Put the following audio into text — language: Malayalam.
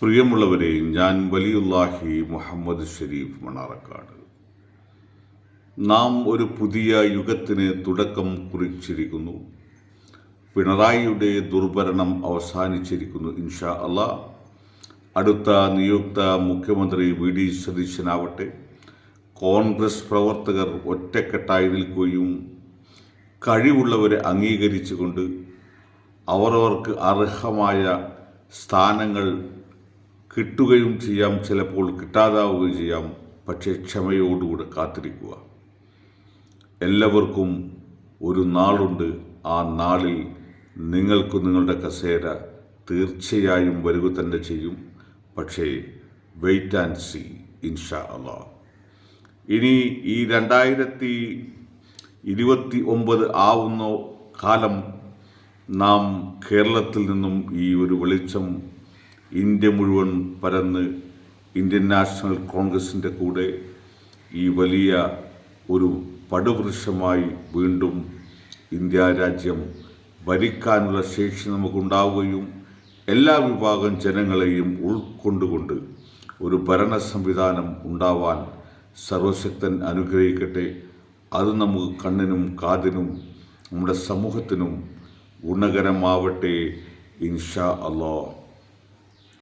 പ്രിയമുള്ളവരെ, ഞാൻ വലിയുല്ലാഹി മുഹമ്മദ് ഷരീഫ് മണാർക്കാട്. നാം ഒരു പുതിയ യുഗത്തിന് തുടക്കം കുറിച്ചിരിക്കുന്നു. പിണറായിയുടെ ദുർഭരണം അവസാനിച്ചിരിക്കുന്നു. ഇൻഷാ അല്ലാഹ് അടുത്ത നിയുക്ത മുഖ്യമന്ത്രി വി.ഡി. സതീശനാവട്ടെ, കോൺഗ്രസ് പ്രവർത്തകർ ഒറ്റക്കെട്ടായി നിൽക്കുകയും കഴിവുള്ളവരെ അംഗീകരിച്ചുകൊണ്ട് അവരവർക്ക് അർഹമായ സ്ഥാനങ്ങൾ കിട്ടുകയും ചെയ്യാം, ചിലപ്പോൾ കിട്ടാതാവുകയും ചെയ്യാം. പക്ഷേ ക്ഷമയോടുകൂടെ കാത്തിരിക്കുക. എല്ലാവർക്കും ഒരു നാളുണ്ട്. ആ നാളിൽ നിങ്ങൾക്ക് നിങ്ങളുടെ കസേര തീർച്ചയായും വരിക തന്നെ ചെയ്യും. പക്ഷേ വെയിറ്റ് ആൻഡ് സീ, ഇൻഷാ അല്ലാഹ്. ഇനി ഈ 2029 ആവുന്ന കാലം നാം കേരളത്തിൽ നിന്നും ഈ ഒരു വെളിച്ചം ഇന്ത്യ മുഴുവൻ പരന്ന് ഇന്ത്യൻ നാഷണൽ കോൺഗ്രസിൻ്റെ കൂടെ ഈ വലിയ ഒരു പടുവൃക്ഷമായി വീണ്ടും ഇന്ത്യ രാജ്യം ഭരിക്കാനുള്ള ശേഷി നമുക്കുണ്ടാവുകയും എല്ലാ വിഭാഗം ജനങ്ങളെയും ഉൾക്കൊണ്ടുകൊണ്ട് ഒരു ഭരണ സംവിധാനം ഉണ്ടാവാൻ സർവശക്തൻ അനുഗ്രഹിക്കട്ടെ. അത് നമുക്ക് കണ്ണിനും കാതിനും നമ്മുടെ സമൂഹത്തിനും ഗുണകരമാവട്ടെ, ഇൻഷാ അല്ലാഹ്.